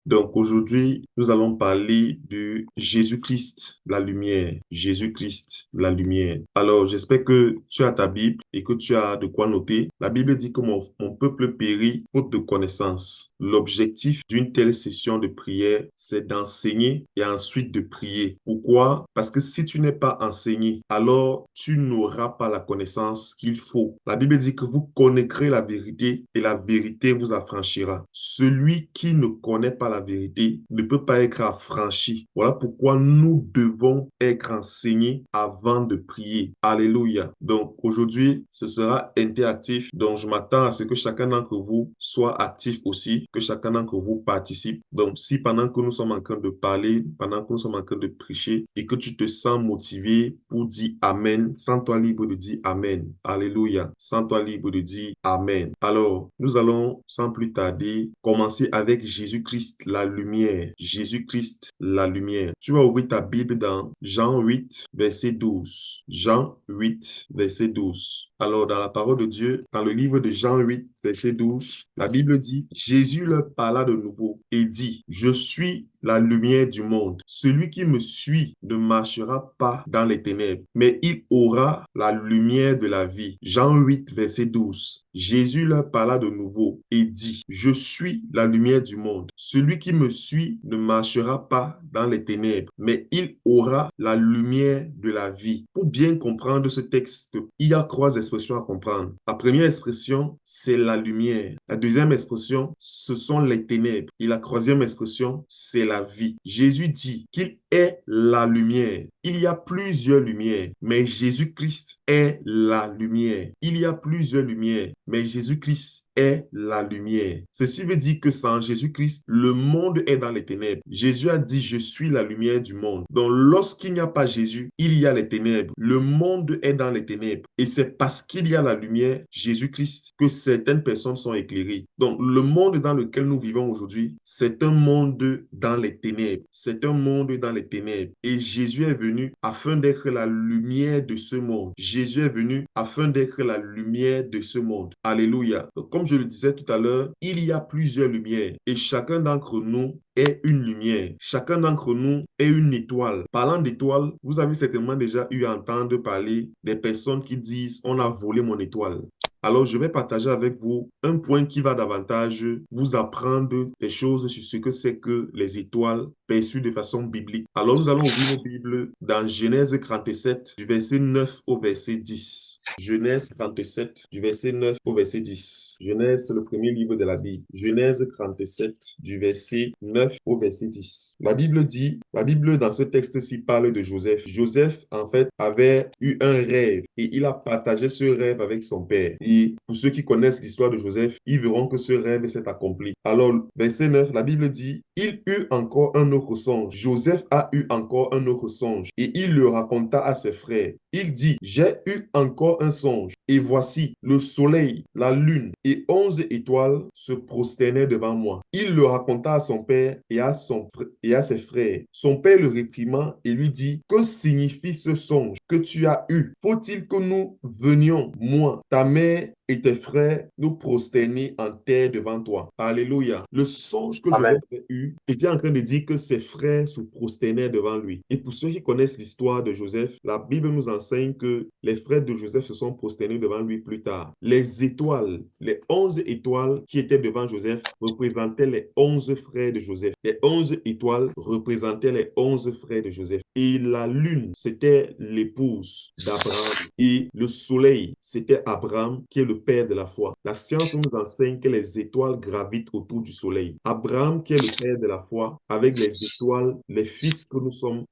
Donc aujourd'hui, nous allons parler de Jésus-Christ, la lumière. Jésus-Christ, la lumière. Alors j'espère que tu as ta Bible et que tu as de quoi noter. La Bible dit que mon peuple périt faute de connaissance. L'objectif d'une telle session de prière, c'est d'enseigner et ensuite de prier. Pourquoi? Parce que si tu n'es pas enseigné, alors tu n'auras pas la connaissance qu'il faut. La Bible dit que vous connaîtrez la vérité et la vérité vous affranchira. Celui qui ne connaît pas la vérité ne peut pas être affranchi. Voilà pourquoi nous devons être enseignés avant de prier. Alléluia. Donc aujourd'hui, ce sera interactif. Donc je m'attends à ce que chacun d'entre vous soit actif aussi, que chacun d'entre vous participe. Donc si pendant que nous sommes en train de parler, pendant que nous sommes en train de prêcher et que tu te sens motivé pour dire Amen, sens-toi libre de dire Amen. Alléluia. Sens-toi libre de dire Amen. Alors, nous allons sans plus tarder commencer avec Jésus-Christ, la lumière. Jésus-Christ, la lumière. Tu vas ouvrir ta Bible dans Jean 8, verset 12. Jean 8, verset 12. Alors, dans la parole de Dieu, dans le livre de Jean 8, verset 12, la Bible dit, Jésus leur parla de nouveau et dit, je suis la lumière du monde. Celui qui me suit ne marchera pas dans les ténèbres, mais il aura la lumière de la vie. Jean 8, verset 12. Jésus leur parla de nouveau et dit, je suis la lumière du monde. Celui qui me suit ne marchera pas dans les ténèbres, mais il aura la lumière de la vie. Pour bien comprendre ce texte, il y a trois expressions à comprendre. La première expression, c'est la lumière. La deuxième expression, ce sont les ténèbres. Et la troisième expression, c'est la vie. Jésus dit qu'il est la lumière. Il y a plusieurs lumières, mais Jésus-Christ est la lumière. Il y a plusieurs lumières, mais Jésus-Christ est la lumière. Ceci veut dire que sans Jésus-Christ, le monde est dans les ténèbres. Jésus a dit, je suis la lumière du monde. Donc, lorsqu'il n'y a pas Jésus, il y a les ténèbres. Le monde est dans les ténèbres. Et c'est parce qu'il y a la lumière, Jésus-Christ, que certaines personnes sont éclairées. Donc, le monde dans lequel nous vivons aujourd'hui, c'est un monde dans les ténèbres. C'est un monde dans les ténèbres. Et Jésus est venu afin d'être la lumière de ce monde. Jésus est venu afin d'être la lumière de ce monde. Alléluia. Donc, comme je le disais tout à l'heure, il y a plusieurs lumières et chacun d'entre nous est une lumière. Chacun d'entre nous est une étoile. Parlant d'étoiles, vous avez certainement déjà eu à entendre parler des personnes qui disent on a volé mon étoile. Alors, je vais partager avec vous un point qui va davantage vous apprendre des choses sur ce que c'est que les étoiles perçues de façon biblique. Alors, nous allons ouvrir nos Bibles dans Genèse 37, du verset 9 au verset 10. Genèse 37, du verset 9 au verset 10. Genèse, c'est le premier livre de la Bible. Genèse 37, du verset 9 au verset 10. La Bible dans ce texte-ci parle de Joseph. Joseph, en fait, avait eu un rêve et il a partagé ce rêve avec son père. Et pour ceux qui connaissent l'histoire de Joseph, ils verront que ce rêve s'est accompli. Alors, verset 9, la Bible dit, il eut encore un autre songe. Joseph a eu encore un autre songe et il le raconta à ses frères. Il dit, j'ai eu encore un songe et voici le soleil, la lune et 11 étoiles se prosternaient devant moi. Il le raconta à son père et à ses frères. Son père le réprima et lui dit, que signifie ce songe que tu as eu? Faut-il que nous venions, moi, ta mère et tes frères, nous prosterner en terre devant toi? Alléluia. Le songe que Joseph Amen. avait eu était en train de dire que ses frères se prosternaient devant lui. Et pour ceux qui connaissent l'histoire de Joseph, la Bible nous enseigne que les frères de Joseph se sont prosternés devant lui plus tard. Les étoiles, les 11 étoiles qui étaient devant Joseph représentaient les 11 frères de Joseph. Les 11 étoiles représentaient les 11 frères de Joseph. Et la lune, c'était l'épouse d'Abraham. Et le soleil, c'était Abraham, qui est le père de la foi. La science nous enseigne que les étoiles gravitent autour du soleil. Abraham, qui est le père de la foi, avec les étoiles, les fils que nous sommes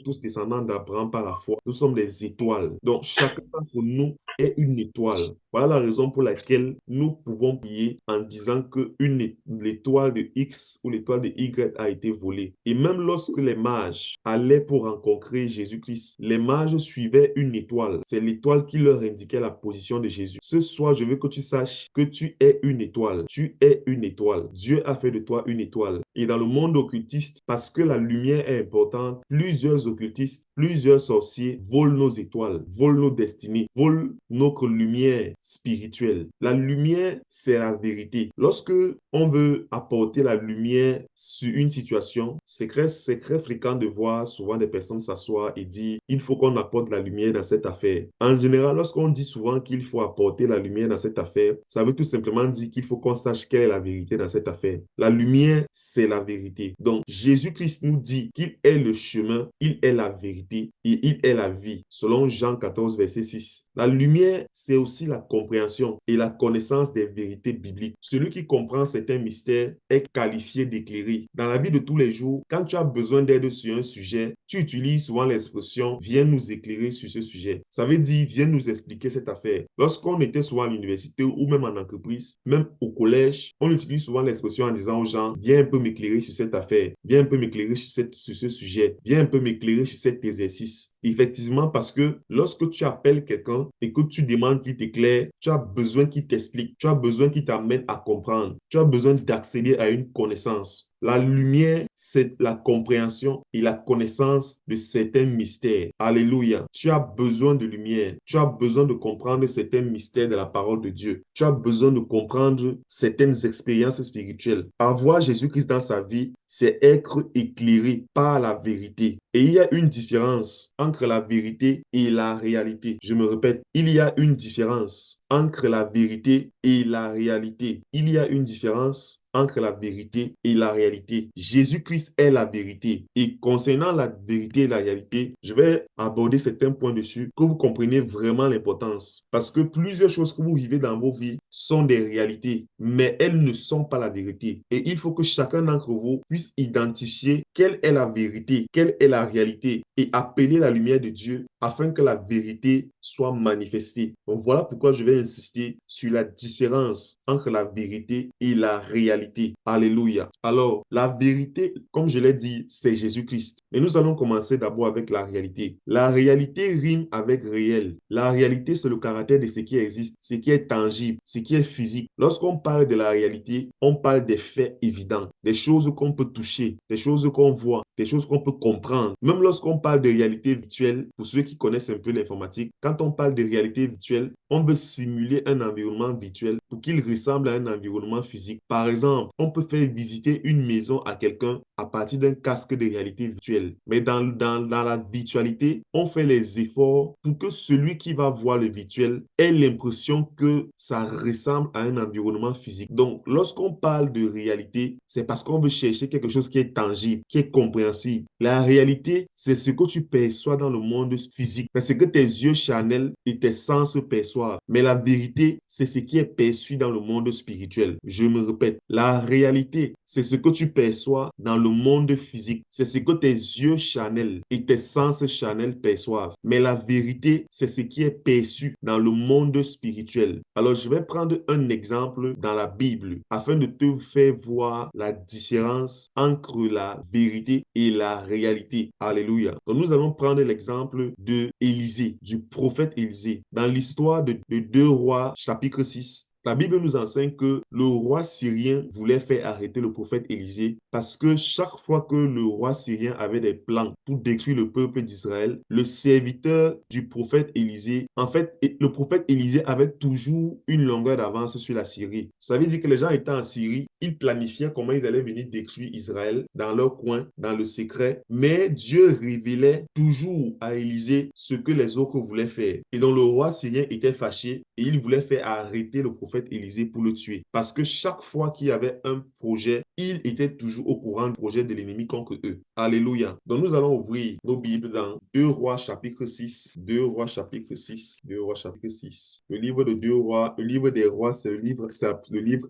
tous descendants d'Abraham par la foi. Nous sommes des étoiles. Donc, chacun d'entre nous est une étoile. Voilà la raison pour laquelle nous pouvons prier en disant que l'étoile de X ou l'étoile de Y a été volée. Et même lorsque les mages allaient pour rencontrer Jésus-Christ, les mages suivaient une étoile. C'est l'étoile qui leur indiquait la position de Jésus. Ce soir, je veux que tu saches que tu es une étoile. Tu es une étoile. Dieu a fait de toi une étoile. Et dans le monde occultiste, parce que la lumière est importante, plus plusieurs occultistes, plusieurs sorciers volent nos étoiles, volent nos destinées, volent notre lumière spirituelle. La lumière, c'est la vérité. Lorsque on veut apporter la lumière sur une situation, c'est très fréquent de voir souvent des personnes s'asseoir et dire, il faut qu'on apporte la lumière dans cette affaire. En général, lorsqu'on dit souvent qu'il faut apporter la lumière dans cette affaire, ça veut tout simplement dire qu'il faut qu'on sache quelle est la vérité dans cette affaire. La lumière, c'est la vérité. Donc, Jésus-Christ nous dit qu'il est le chemin, il est la vérité et il est la vie, selon Jean 14, verset 6. La lumière, c'est aussi la compréhension et la connaissance des vérités bibliques. Celui qui comprend certains mystères est qualifié d'éclairé. Dans la vie de tous les jours, quand tu as besoin d'aide sur un sujet, tu utilises souvent l'expression « viens nous éclairer sur ce sujet ». Ça veut dire « viens nous expliquer cette affaire ». Lorsqu'on était souvent à l'université ou même en entreprise, même au collège, on utilise souvent l'expression en disant aux gens « viens un peu m'éclairer sur cette affaire, viens un peu m'éclairer sur ce sujet, viens un peu m'éclairer sur cet exercice ». Effectivement, parce que lorsque tu appelles quelqu'un et que tu demandes qu'il t'éclaire, tu as besoin qu'il t'explique, tu as besoin qu'il t'amène à comprendre, tu as besoin d'accéder à une connaissance. La lumière, c'est la compréhension et la connaissance de certains mystères. Alléluia. Tu as besoin de lumière. Tu as besoin de comprendre certains mystères de la parole de Dieu. Tu as besoin de comprendre certaines expériences spirituelles. Avoir Jésus-Christ dans sa vie, c'est être éclairé par la vérité. Et il y a une différence entre la vérité et la réalité. Je me répète, il y a une différence entre la vérité et la réalité. Il y a une différence entre la vérité et la réalité. Jésus-Christ est la vérité. Et concernant la vérité et la réalité, je vais aborder certains points dessus que vous compreniez vraiment l'importance. Parce que plusieurs choses que vous vivez dans vos vies sont des réalités, mais elles ne sont pas la vérité. Et il faut que chacun d'entre vous puisse identifier quelle est la vérité, quelle est la réalité et appeler la lumière de Dieu afin que la vérité soit manifestée. Donc voilà pourquoi je vais insister sur la différence entre la vérité et la réalité. Alléluia. Alors, la vérité, comme je l'ai dit, c'est Jésus-Christ. Et nous allons commencer d'abord avec la réalité. La réalité rime avec réel. La réalité, c'est le caractère de ce qui existe, ce qui est tangible, ce qui est physique. Lorsqu'on parle de la réalité, on parle des faits évidents, des choses qu'on peut toucher, des choses qu'on voit, des choses qu'on peut comprendre. Même lorsqu'on parle de réalité virtuelle, pour ceux qui connaissent un peu l'informatique, quand on parle de réalité virtuelle, on veut simuler un environnement virtuel pour qu'il ressemble à un environnement physique. Par exemple, on peut faire visiter une maison à quelqu'un à partir d'un casque de réalité virtuelle. Mais dans la virtualité, on fait les efforts pour que celui qui va voir le virtuel ait l'impression que ça ressemble à un environnement physique. Donc, lorsqu'on parle de réalité, c'est parce qu'on veut chercher quelque chose qui est tangible, qui est compréhensible. La réalité, c'est ce que tu perçois dans le monde physique. C'est ce que tes yeux charnels et tes sens perçoivent. Mais la vérité, c'est ce qui est perçu dans le monde spirituel. Je me répète, la réalité, c'est ce que tu perçois dans le monde physique. C'est ce que tes yeux charnels et tes sens charnels perçoivent. Mais la vérité, c'est ce qui est perçu dans le monde spirituel. Alors, je vais prendre un exemple dans la Bible afin de te faire voir la différence entre la vérité et la réalité. Alléluia. Donc, nous allons prendre l'exemple de Élisée, du prophète Élisée. Dans l'histoire de 2 Rois, chapitre 6, la Bible nous enseigne que le roi syrien voulait faire arrêter le prophète Élisée parce que chaque fois que le roi syrien avait des plans pour détruire le peuple d'Israël, le serviteur du prophète Élisée, en fait, le prophète Élisée avait toujours une longueur d'avance sur la Syrie. Ça veut dire que les gens étaient en Syrie, ils planifiaient comment ils allaient venir détruire Israël dans leur coin, dans le secret, mais Dieu révélait toujours à Élisée ce que les autres voulaient faire. Et donc le roi syrien était fâché et il voulait faire arrêter le prophète Élisée pour le tuer. Parce que chaque fois qu'il y avait un projet, il était toujours au courant du projet de l'ennemi contre eux. Alléluia. Donc nous allons ouvrir nos Bibles dans 2 Rois chapitre 6. 2 Rois chapitre 6. 2 Rois chapitre 6. Le livre de 2 Rois, le livre des rois, c'est le livre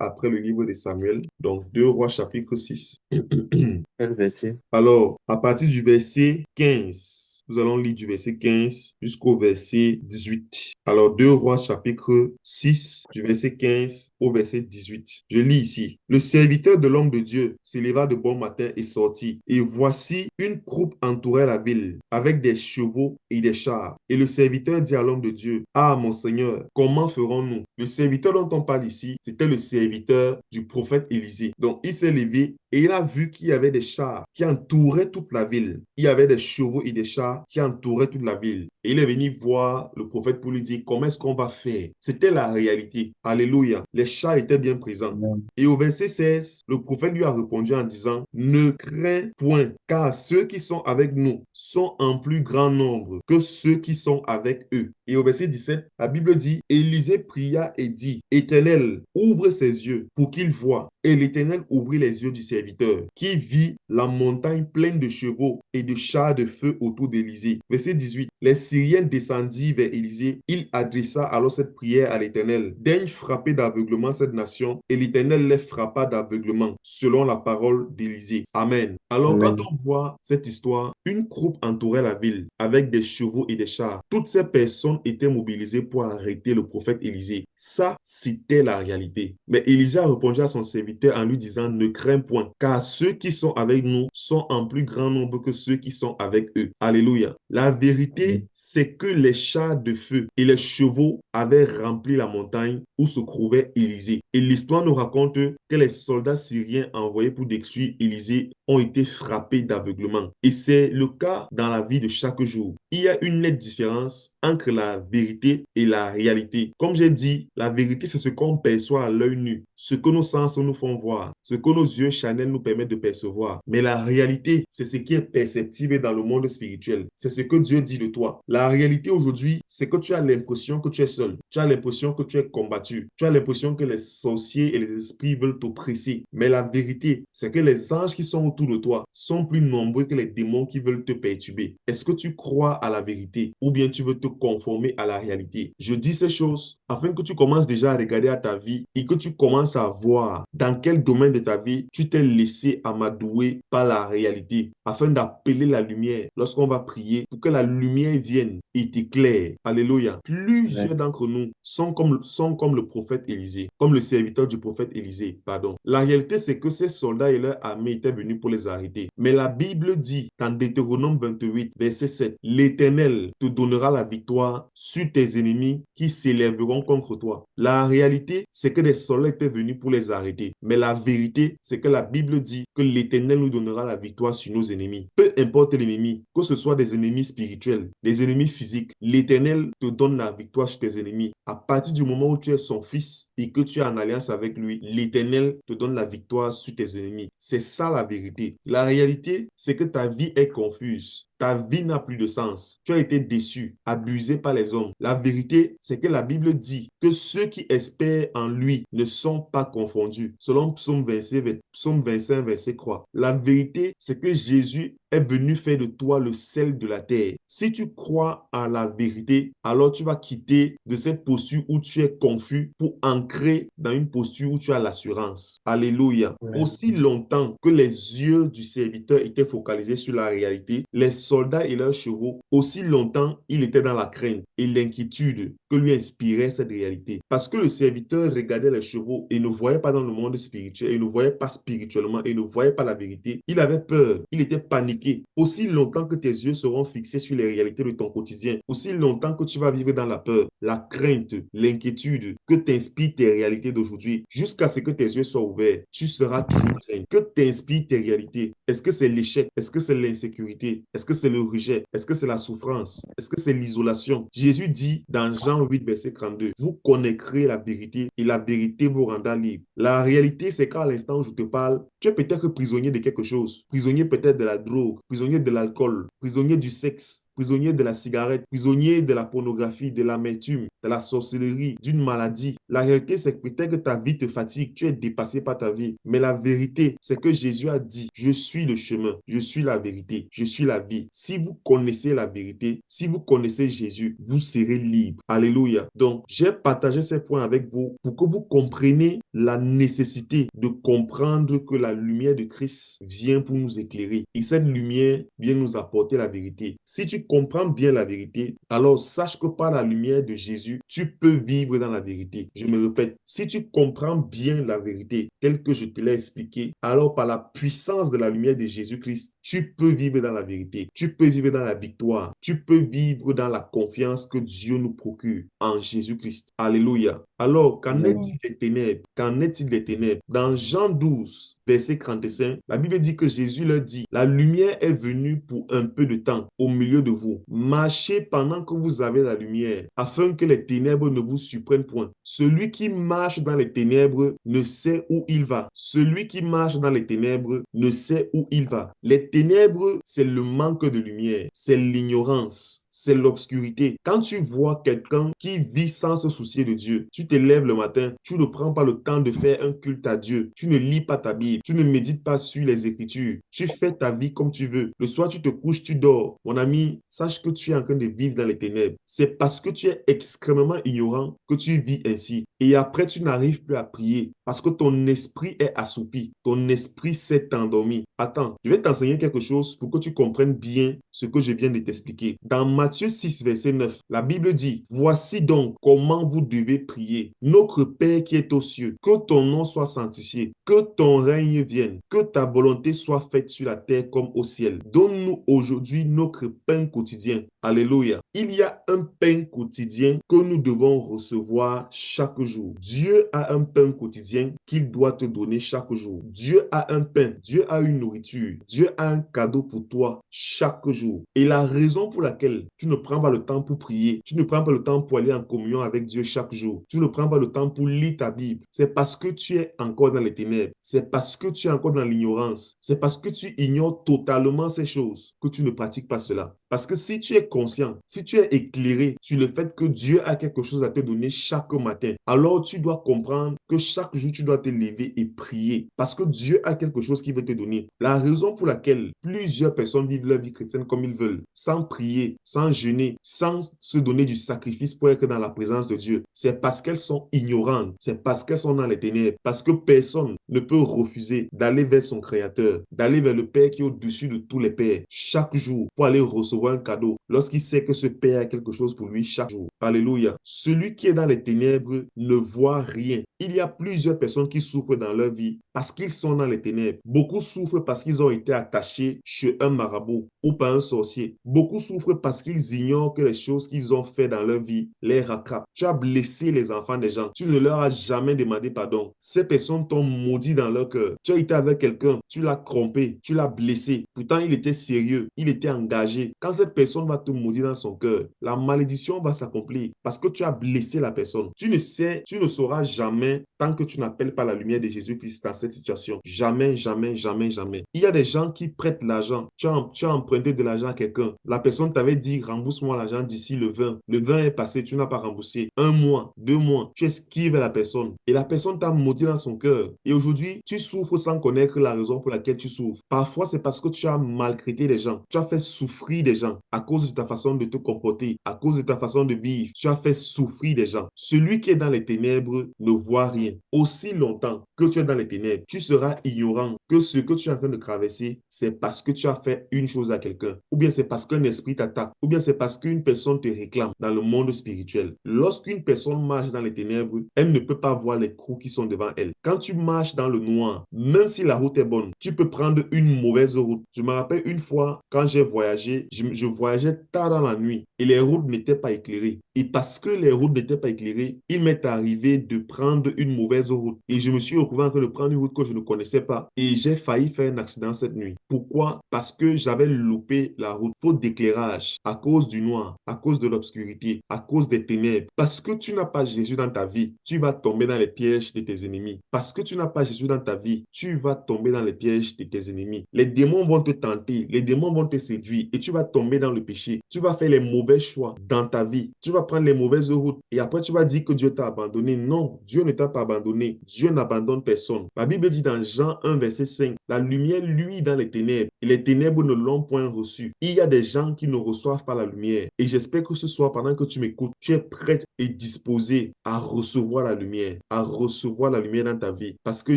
après le livre de Samuel. Donc 2 Rois chapitre 6. Quel verset? Alors, à partir du verset 15, nous allons lire du verset 15 jusqu'au verset 18. Alors, 2 Rois chapitre 6, du verset 15 au verset 18. Je lis ici. Le serviteur de l'homme de Dieu s'éleva de bon matin et sortit. Et voici une troupe entourait la ville avec des chevaux et des chars. Et le serviteur dit à l'homme de Dieu, ah, mon Seigneur, comment ferons-nous? Le serviteur dont on parle ici, c'était le serviteur du prophète Élisée. Donc, il s'est levé et il a vu qu'il y avait des chars qui entouraient toute la ville. Il y avait des chevaux et des chars qui entouraient toute la ville. Et il est venu voir le prophète pour lui dire comment est-ce qu'on va faire. C'était la réalité. Alléluia. Les chars étaient bien présents. Amen. Et au verset 16, le prophète lui a répondu en disant, ne crains point, car ceux qui sont avec nous sont en plus grand nombre que ceux qui sont avec eux. Et au verset 17, la Bible dit, Élisée pria et dit, Éternel, ouvre ses yeux pour qu'il voie. Et l'Éternel ouvrit les yeux du serviteur, qui vit la montagne pleine de chevaux et de chars de feu autour d'Élisée. Verset 18, les Syriens descendirent vers Élisée. Il adressa alors cette prière à l'Éternel. Daigne frapper d'aveuglement cette nation, et l'Éternel les frappa d'aveuglement, selon la parole d'Élisée. Amen. Alors, quand Amen. on voit cette histoire, une troupe entourait la ville avec des chevaux et des chars. Toutes ces personnes étaient mobilisées pour arrêter le prophète Élisée. Ça, c'était la réalité. Mais Élisée a répondu à son serviteur en lui disant, ne crains point, car ceux qui sont avec nous sont en plus grand nombre que ceux qui sont avec eux. Alléluia. La vérité, c'est que les chars de feu et les chevaux avaient rempli la montagne où se trouvait Élisée. Et l'histoire nous raconte que les soldats syriens envoyés pour détruire Élisée ont été frappés d'aveuglement. Et c'est le cas dans la vie de chaque jour. Il y a une nette différence entre la vérité et la réalité. Comme j'ai dit, la vérité, c'est ce qu'on perçoit à l'œil nu, ce que nos sens nous font voir, ce que nos yeux charnels nous permettent de percevoir. Mais la réalité, c'est ce qui est perceptible dans le monde spirituel. C'est ce que Dieu dit de toi. La réalité aujourd'hui, c'est que tu as l'impression que tu es seul. Tu as l'impression que tu es combattu. Tu as l'impression que les sorciers et les esprits veulent t'oppresser. Mais la vérité, c'est que les anges qui sont autour de toi sont plus nombreux que les démons qui veulent te perturber. Est-ce que tu crois à la vérité ou bien tu veux te conformer à la réalité? Je dis ces choses afin que tu commences déjà à regarder à ta vie et que tu commences à voir dans quel domaine de ta vie tu t'es laissé amadouer par la réalité afin d'appeler la lumière lorsqu'on va prier pour que la lumière vienne et t'éclaire. Alléluia. Plusieurs Amen. d'entre nous sont comme le prophète Élisée, comme le serviteur du prophète Élisée, pardon. La réalité, c'est que ces soldats et leur armée étaient venus pour les arrêter. Mais la Bible dit dans Deutéronome 28, verset 7, l'Éternel te donnera la victoire sur tes ennemis qui s'élèveront contre toi. La réalité, c'est que les soldats étaient venus pour les arrêter. Mais la vérité, c'est que la Bible dit que l'Éternel nous donnera la victoire sur nos ennemis. Peu importe l'ennemi, que ce soit des ennemis spirituels, des ennemis physiques, l'Éternel te donne la victoire sur tes ennemis. À partir du moment où tu es son fils et que tu es en alliance avec lui, l'Éternel te donne la victoire sur tes ennemis. C'est ça la vérité. La réalité, c'est que ta vie est confuse. Ta vie n'a plus de sens. Tu as été déçu, abusé par les hommes. La vérité, c'est que la Bible dit que ceux qui espèrent en lui ne sont pas confondus. Selon Psaume 25, verset 3. La vérité, c'est que Jésus est venu faire de toi le sel de la terre. Si tu crois à la vérité, alors tu vas quitter de cette posture où tu es confus pour ancrer dans une posture où tu as l'assurance. Alléluia. Amen. Aussi longtemps que les yeux du serviteur étaient focalisés sur la réalité, les soldats et leurs chevaux, aussi longtemps il était dans la crainte et l'inquiétude que lui inspirait cette réalité. Parce que le serviteur regardait les chevaux et ne voyait pas dans le monde spirituel, il ne voyait pas spirituellement, il ne voyait pas la vérité. Il avait peur, il était paniqué. Aussi longtemps que tes yeux seront fixés sur les réalités de ton quotidien, aussi longtemps que tu vas vivre dans la peur, la crainte, l'inquiétude que t'inspirent tes réalités d'aujourd'hui, jusqu'à ce que tes yeux soient ouverts, tu seras toujours craint. Que t'inspirent tes réalités? Est-ce que c'est l'échec? Est-ce que c'est l'insécurité? Est-ce que c'est le rejet? Est-ce que c'est la souffrance? Est-ce que c'est l'isolation? Jésus dit dans Jean 8, verset 32, vous connaîtrez la vérité et la vérité vous rendra libre. La réalité, c'est qu'à l'instant où je te parle, tu es peut-être prisonnier de quelque chose, prisonnier peut-être de la drogue, prisonnier de l'alcool, prisonnier du sexe, prisonnier de la cigarette, prisonnier de la pornographie, de l'amertume, de la sorcellerie, d'une maladie. La réalité, c'est que peut-être que ta vie te fatigue, tu es dépassé par ta vie. Mais la vérité, c'est que Jésus a dit, je suis le chemin, je suis la vérité, je suis la vie. Si vous connaissez la vérité, si vous connaissez Jésus, vous serez libre. Alléluia. Donc, j'ai partagé ces points avec vous pour que vous compreniez la nécessité de comprendre que la lumière de Christ vient pour nous éclairer. Et cette lumière vient nous apporter la vérité. Si tu comprends bien la vérité, alors sache que par la lumière de Jésus, tu peux vivre dans la vérité. Je me répète, si tu comprends bien la vérité telle que je te l'ai expliquée, alors par la puissance de la lumière de Jésus-Christ, tu peux vivre dans la vérité, tu peux vivre dans la victoire, tu peux vivre dans la confiance que Dieu nous procure en Jésus-Christ. Alléluia. Alors, qu'en Amen. est-il des ténèbres? Qu'en est-il des ténèbres? Dans Jean 12, verset 35, la Bible dit que Jésus leur dit, la lumière est venue pour un peu de temps au milieu de vous. Marchez pendant que vous avez la lumière, afin que les ténèbres ne vous surprennent point. Celui qui marche dans les ténèbres ne sait où il va. Celui qui marche dans les ténèbres ne sait où il va. Les ténèbres, c'est le manque de lumière, c'est l'ignorance, c'est l'obscurité. Quand tu vois quelqu'un qui vit sans se soucier de Dieu, tu te lèves le matin, tu ne prends pas le temps de faire un culte à Dieu, tu ne lis pas ta Bible, tu ne médites pas sur les Écritures, tu fais ta vie comme tu veux. Le soir, tu te couches, tu dors. Mon ami, sache que tu es en train de vivre dans les ténèbres. C'est parce que tu es extrêmement ignorant que tu vis ainsi. Et après, tu n'arrives plus à prier parce que ton esprit est assoupi, ton esprit s'est endormi. Attends, je vais t'enseigner quelque chose pour que tu comprennes bien ce que je viens de t'expliquer. Dans Matthieu 6, verset 9, la Bible dit, voici donc comment vous devez prier. Notre Père qui est aux cieux, que ton nom soit sanctifié, que ton règne vienne, que ta volonté soit faite sur la terre comme au ciel. Donne-nous aujourd'hui notre pain quotidien. Alléluia. Il y a un pain quotidien que nous devons recevoir chaque jour. Dieu a un pain quotidien qu'il doit te donner chaque jour. Dieu a un pain, Dieu a une nourriture, Dieu a un cadeau pour toi chaque jour. Et la raison pour laquelle tu ne prends pas le temps pour prier, tu ne prends pas le temps pour aller en communion avec Dieu chaque jour, tu ne prends pas le temps pour lire ta Bible, c'est parce que tu es encore dans les ténèbres, c'est parce que tu es encore dans l'ignorance, c'est parce que tu ignores totalement ces choses que tu ne pratiques pas cela. Parce que si tu es conscient, si tu es éclairé sur le fait que Dieu a quelque chose à te donner chaque matin, alors tu dois comprendre que chaque jour, tu dois te lever et prier. Parce que Dieu a quelque chose qu'il veut te donner. La raison pour laquelle plusieurs personnes vivent leur vie chrétienne comme ils veulent, sans prier, sans jeûner, sans se donner du sacrifice pour être dans la présence de Dieu, c'est parce qu'elles sont ignorantes, c'est parce qu'elles sont dans les ténèbres, parce que personne ne peut refuser d'aller vers son Créateur, d'aller vers le Père qui est au-dessus de tous les pères, chaque jour, pour aller recevoir un cadeau, lorsqu'il sait que ce Père a quelque chose pour lui chaque jour. Alléluia. Celui qui est dans les ténèbres ne voit rien. Il y a plusieurs personnes qui souffrent dans leur vie parce qu'ils sont dans les ténèbres. Beaucoup souffrent parce qu'ils ont été attachés chez un marabout ou par un sorcier. Beaucoup souffrent parce qu'ils ignorent que les choses qu'ils ont fait dans leur vie les rattrapent. Tu as blessé les enfants des gens. Tu ne leur as jamais demandé pardon. Ces personnes t'ont maudit dans leur cœur. Tu as été avec quelqu'un, tu l'as trompé, tu l'as blessé. Pourtant, il était sérieux, il était engagé. Quand cette personne va te maudire dans son cœur, la malédiction va s'accomplir parce que tu as blessé la personne. Tu ne sauras jamais tant que tu n'appelles pas la lumière de Jésus-Christ dans cette situation. Jamais, jamais, jamais, jamais. Il y a des gens qui prêtent l'argent. Tu as emprunté de l'argent à quelqu'un. La personne t'avait dit, rembourse-moi l'argent d'ici le 20. Le 20 est passé, tu n'as pas remboursé. Un mois, 2 mois, tu esquives la personne. Et la personne t'a maudit dans son cœur. Et aujourd'hui, tu souffres sans connaître la raison pour laquelle tu souffres. Parfois, c'est parce que tu as maltraité les gens. Tu as fait souffrir des gens à cause de ta façon de te comporter, à cause de ta façon de vivre. Tu as fait souffrir des gens. Celui qui est dans les ténèbres ne voit rien. Aussi longtemps que tu es dans les ténèbres, tu seras ignorant que ce que tu es en train de traverser, c'est parce que tu as fait une chose à quelqu'un. Ou bien c'est parce qu'un esprit t'attaque. Ou bien c'est parce qu'une personne te réclame dans le monde spirituel. Lorsqu'une personne marche dans les ténèbres, elle ne peut pas voir les trous qui sont devant elle. Quand tu marches dans le noir, même si la route est bonne, tu peux prendre une mauvaise route. Je me rappelle une fois, quand j'ai voyagé, je voyageais tard dans la nuit et les routes n'étaient pas éclairées. Et parce que les routes n'étaient pas éclairées, il m'est arrivé de prendre une mauvaise route. Et je me suis retrouvé en train de prendre une route que je ne connaissais pas. Et j'ai failli faire un accident cette nuit. Pourquoi? Parce que j'avais loupé la route. Faute d'éclairage, à cause du noir, à cause de l'obscurité, à cause des ténèbres. Parce que tu n'as pas Jésus dans ta vie, tu vas tomber dans les pièges de tes ennemis. Parce que tu n'as pas Jésus dans ta vie, tu vas tomber dans les pièges de tes ennemis. Les démons vont te tenter, les démons vont te séduire et tu vas tomber dans le péché. Tu vas faire les mauvaises mauvais choix dans ta vie. Tu vas prendre les mauvaises routes et après tu vas dire que Dieu t'a abandonné. Non, Dieu ne t'a pas abandonné. Dieu n'abandonne personne. La Bible dit dans Jean 1, verset 5, la lumière luit dans les ténèbres et les ténèbres ne l'ont point reçu. Il y a des gens qui ne reçoivent pas la lumière. Et j'espère que ce soir, pendant que tu m'écoutes, tu es prêt et disposé à recevoir la lumière dans ta vie. Parce que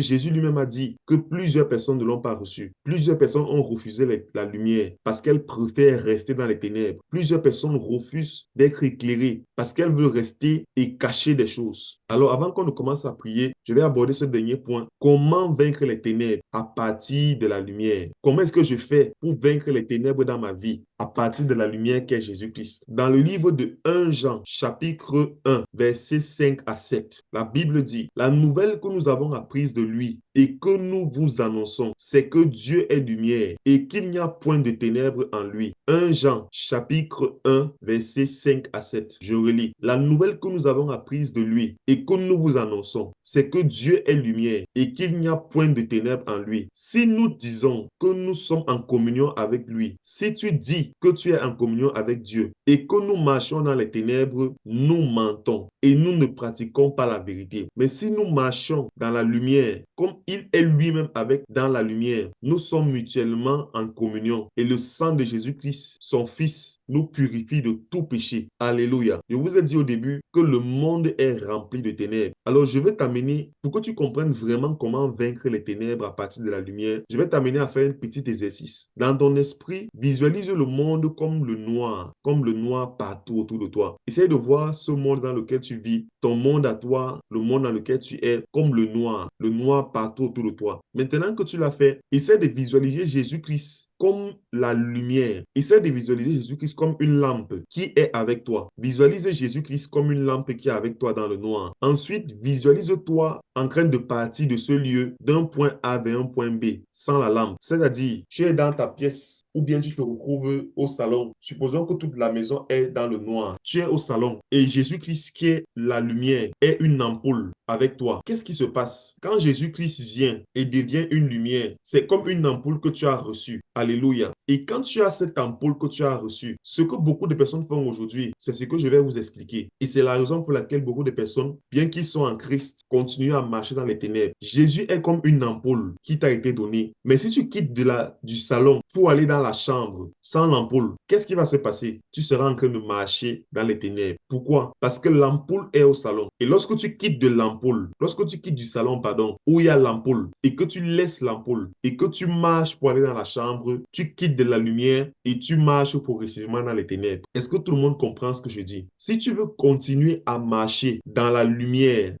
Jésus lui-même a dit que plusieurs personnes ne l'ont pas reçu. Plusieurs personnes ont refusé la lumière parce qu'elles préfèrent rester dans les ténèbres. Plusieurs personnes refusent d'être éclairées parce qu'elles veulent rester et cacher des choses. Alors, avant qu'on ne commence à prier, je vais aborder ce dernier point. Comment vaincre les ténèbres à partir de la lumière? Comment est-ce que je fais pour vaincre les ténèbres dans ma vie à partir de la lumière qu'est Jésus-Christ? Dans le livre de 1 Jean, chapitre 1, versets 5 à 7, la Bible dit, la nouvelle que nous avons apprise de lui et que nous vous annonçons, c'est que Dieu est lumière et qu'il n'y a point de ténèbres en lui. 1 Jean, chapitre 1, versets 5 à 7. Je relis. La nouvelle que nous avons apprise de lui et que nous vous annonçons, c'est que Dieu est lumière et qu'il n'y a point de ténèbres en lui. Si nous disons que nous sommes en communion avec lui, si tu dis que tu es en communion avec Dieu et que nous marchons dans les ténèbres, nous mentons et nous ne pratiquons pas la vérité. Mais si nous marchons dans la lumière, comme il est lui-même dans la lumière, nous sommes mutuellement en communion et le sang de Jésus-Christ, son Fils, nous purifie de tout péché. Alléluia. Je vous ai dit au début que le monde est rempli de ténèbres. Alors je vais t'amener, pour que tu comprennes vraiment comment vaincre les ténèbres à partir de la lumière, je vais t'amener à faire un petit exercice. Dans ton esprit, visualise le monde comme le noir partout autour de toi. Essaye de voir ce monde dans lequel tu vis, ton monde à toi, le monde dans lequel tu es, comme le noir partout autour de toi. Maintenant que tu l'as fait, essaie de visualiser Jésus-Christ comme la lumière. Essaie de visualiser Jésus-Christ comme une lampe qui est avec toi. Visualise Jésus-Christ comme une lampe qui est avec toi dans le noir. Ensuite, visualise-toi en train de partir de ce lieu d'un point A vers un point B sans la lampe. C'est-à-dire, tu es dans ta pièce ou bien tu te retrouves au salon. Supposons que toute la maison est dans le noir. Tu es au salon et Jésus-Christ qui est la lumière est une ampoule avec toi. Qu'est-ce qui se passe? Quand Jésus-Christ vient et devient une lumière, c'est comme une ampoule que tu as reçue. Alléluia. Et quand tu as cette ampoule que tu as reçue, ce que beaucoup de personnes font aujourd'hui, c'est ce que je vais vous expliquer. Et c'est la raison pour laquelle beaucoup de personnes, bien qu'ils soient en Christ, continuent à marcher dans les ténèbres. Jésus est comme une ampoule qui t'a été donnée. Mais si tu quittes du salon pour aller dans la chambre sans l'ampoule, qu'est-ce qui va se passer? Tu seras en train de marcher dans les ténèbres. Pourquoi? Parce que l'ampoule est au salon. Et lorsque tu quittes du salon, pardon, où il y a l'ampoule, et que tu laisses l'ampoule, et que tu marches pour aller dans la chambre, tu quittes de la lumière et tu marches progressivement dans les ténèbres. Est-ce que tout le monde comprend ce que je dis? Si tu veux continuer à marcher dans la lumière,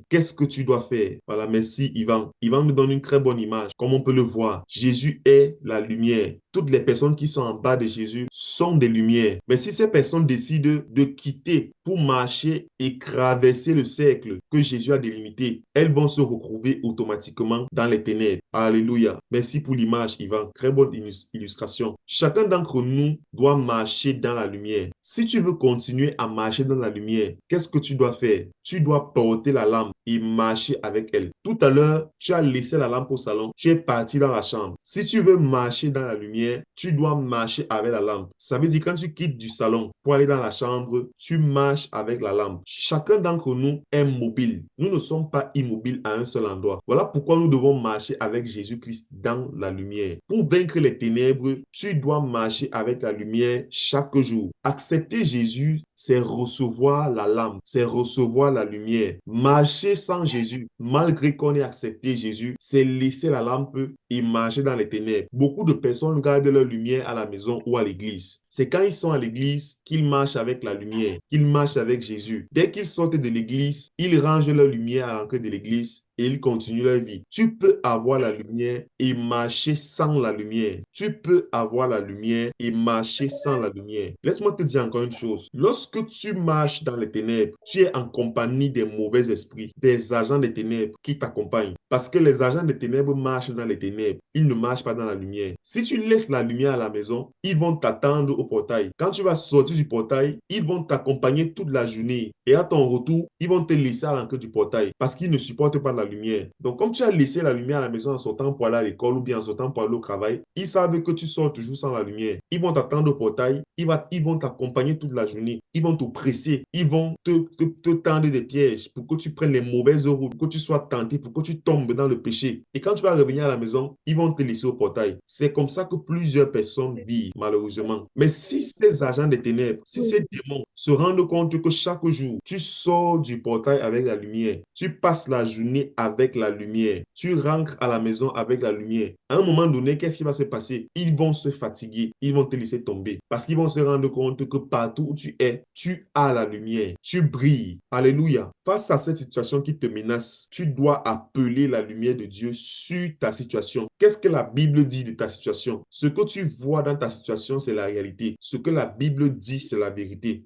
qu'est-ce que tu dois faire? Voilà, merci Yvan. Yvan me donne une très bonne image. Comme on peut le voir, Jésus est la lumière. Toutes les personnes qui sont en bas de Jésus sont des lumières. Mais si ces personnes décident de quitter pour marcher et traverser le cercle que Jésus a délimité, elles vont se retrouver automatiquement dans les ténèbres. Alléluia. Merci pour l'image, Yvan. Très bonne illustration. Chacun d'entre nous doit marcher dans la lumière. Si tu veux continuer à marcher dans la lumière, qu'est-ce que tu dois faire? Tu dois porter la lampe et marcher avec elle. Tout à l'heure, tu as laissé la lampe au salon. Tu es parti dans la chambre. Si tu veux marcher dans la lumière, tu dois marcher avec la lampe. Ça veut dire quand tu quittes du salon pour aller dans la chambre, tu marches avec la lampe. Chacun d'entre nous est mobile. Nous ne sommes pas immobiles à un seul endroit. Voilà pourquoi nous devons marcher avec Jésus-Christ dans la lumière. Pour vaincre les ténèbres, tu dois marcher avec la lumière chaque jour. Accepter Jésus, c'est recevoir la lampe, c'est recevoir la lumière. Marcher sans Jésus, malgré qu'on ait accepté Jésus, c'est laisser la lampe et marcher dans les ténèbres. Beaucoup de personnes gardent leur lumière à la maison ou à l'église. C'est quand ils sont à l'église qu'ils marchent avec la lumière, qu'ils marchent avec Jésus. Dès qu'ils sortent de l'église, ils rangent leur lumière à l'entrée de l'église et ils continuent leur vie. Tu peux avoir la lumière et marcher sans la lumière. Tu peux avoir la lumière et marcher sans la lumière. Laisse-moi te dire encore une chose. Lorsque tu marches dans les ténèbres, tu es en compagnie des mauvais esprits, des agents des ténèbres qui t'accompagnent. Parce que les agents des ténèbres marchent dans les ténèbres. Ils ne marchent pas dans la lumière. Si tu laisses la lumière à la maison, ils vont t'attendre au portail. Quand tu vas sortir du portail, ils vont t'accompagner toute la journée. Et à ton retour, ils vont te laisser à l'entrée du portail parce qu'ils ne supportent pas la la lumière. Donc, comme tu as laissé la lumière à la maison en sortant pour aller à l'école ou bien en sortant pour aller au travail, ils savent que tu sors toujours sans la lumière. Ils vont t'attendre au portail, ils vont t'accompagner toute la journée, ils vont te presser, ils vont te tendre des pièges pour que tu prennes les mauvaises routes, pour que tu sois tenté, pour que tu tombes dans le péché. Et quand tu vas revenir à la maison, ils vont te laisser au portail. C'est comme ça que plusieurs personnes vivent, malheureusement. Mais si ces agents des ténèbres, si ces démons se rendent compte que chaque jour, tu sors du portail avec la lumière, tu passes la journée avec la lumière, tu rentres à la maison avec la lumière, à un moment donné, qu'est-ce qui va se passer? Ils vont se fatiguer, ils vont te laisser tomber parce qu'ils vont se rendre compte que partout où tu es, tu as la lumière, tu brilles. Alléluia. Face à cette situation qui te menace, tu dois appeler la lumière de Dieu sur ta situation. Qu'est-ce que la Bible dit de ta situation? Ce que tu vois dans ta situation, c'est la réalité. Ce que la Bible dit, c'est la vérité.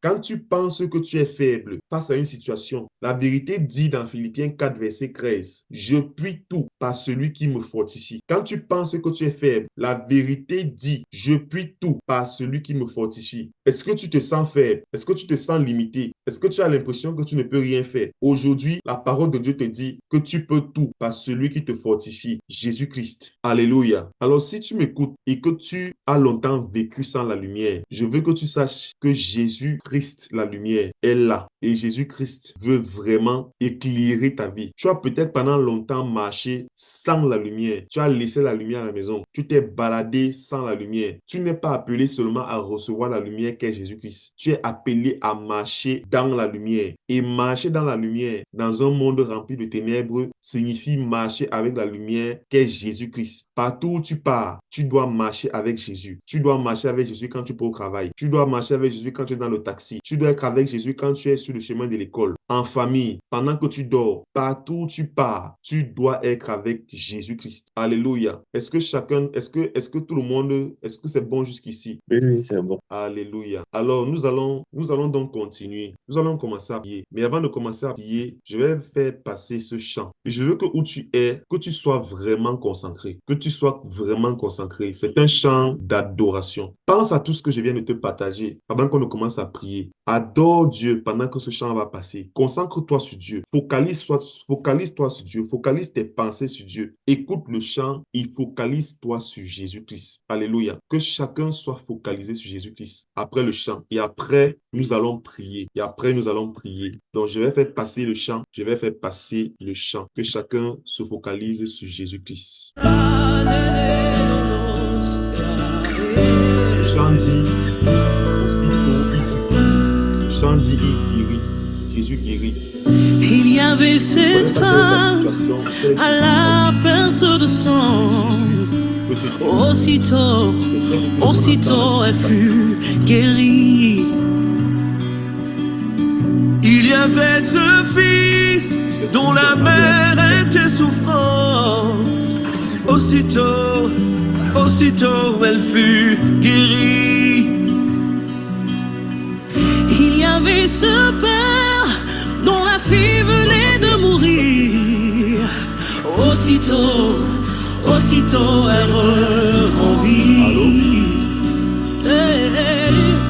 Quand tu penses que tu es faible face à une situation, la vérité dit dans Philippiens 4, verset 13, « Je puis tout par celui qui me fortifie. » Quand tu penses que tu es faible, la vérité dit, « Je puis tout par celui qui me fortifie. » Est-ce que tu te sens faible? Est-ce que tu te sens limité? Est-ce que tu as l'impression que tu ne peux rien faire? Aujourd'hui, la parole de Dieu te dit que tu peux tout par celui qui te fortifie, Jésus-Christ. Alléluia. Alors si tu m'écoutes et que tu as longtemps vécu sans la lumière, je veux que tu saches que Jésus-Christ, la lumière, est là. Et Jésus-Christ veut vraiment éclairer ta vie. Tu as peut-être pendant longtemps marché sans la lumière. Tu as laissé la lumière à la maison. Tu t'es baladé sans la lumière. Tu n'es pas appelé seulement à recevoir la lumière qu'est Jésus-Christ. Tu es appelé à marcher dans la lumière. Et marcher dans la lumière, dans un monde rempli de ténèbres, signifie marcher avec la lumière qu'est Jésus-Christ. Partout où tu pars, tu dois marcher avec Jésus. Tu dois marcher avec Jésus quand tu pars au travail. Tu dois marcher avec Jésus quand tu es dans le taxi. Tu dois être avec Jésus quand tu es sur le chemin de l'école, en famille, pendant que tu dors. Partout où tu pars, tu dois être avec Jésus-Christ. Alléluia. Est-ce que tout le monde, est-ce que c'est bon jusqu'ici? Oui, oui, c'est bon. Alléluia. Alors, nous allons donc continuer. Nous allons commencer à prier. Mais avant de commencer à prier, je vais faire passer ce chant. Je veux que où tu es, que tu sois vraiment concentré. Que tu sois vraiment concentré. C'est un chant d'adoration. Pense à tout ce que je viens de te partager avant qu'on ne commence à prier. Adore Dieu pendant que ce chant va passer. Concentre-toi sur Dieu. Focalise-toi sur Dieu. Focalise tes pensées sur Dieu. Écoute le chant et focalise-toi sur Jésus-Christ. Alléluia. Que chacun soit focalisé sur Jésus-Christ après le chant. Et après, nous allons prier. Donc, je vais faire passer le chant. Que chacun se focalise sur Jésus-Christ. Le chant dit, aussitôt il fut guéri. Le chant dit, il guérit. Jésus guérit. Il y avait cette femme à la perte de sang. Aussitôt elle fut guérie. Il y avait ce fils dont la mère était souffrante. Aussitôt elle fut guérie. Il y avait ce père dont la fille venait de mourir. Aussitôt elle revit.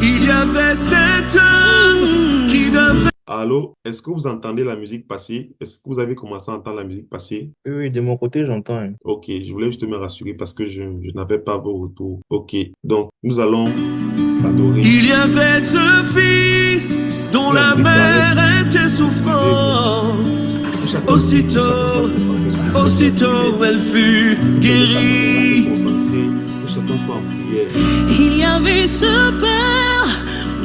Il y avait cet homme qui devait... Allô, est-ce que vous entendez la musique passer? Est-ce que vous avez commencé à entendre la musique passer? Oui, oui, de mon côté, j'entends. Ok, je voulais juste me rassurer parce que je n'avais pas vos retours. Ok, donc nous allons adorer. Il y avait ce fils dont la mère était souffrante. Aussitôt elle fut guérie. Il y avait ce père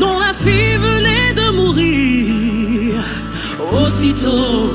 dont la fille venait de mourir. Aussitôt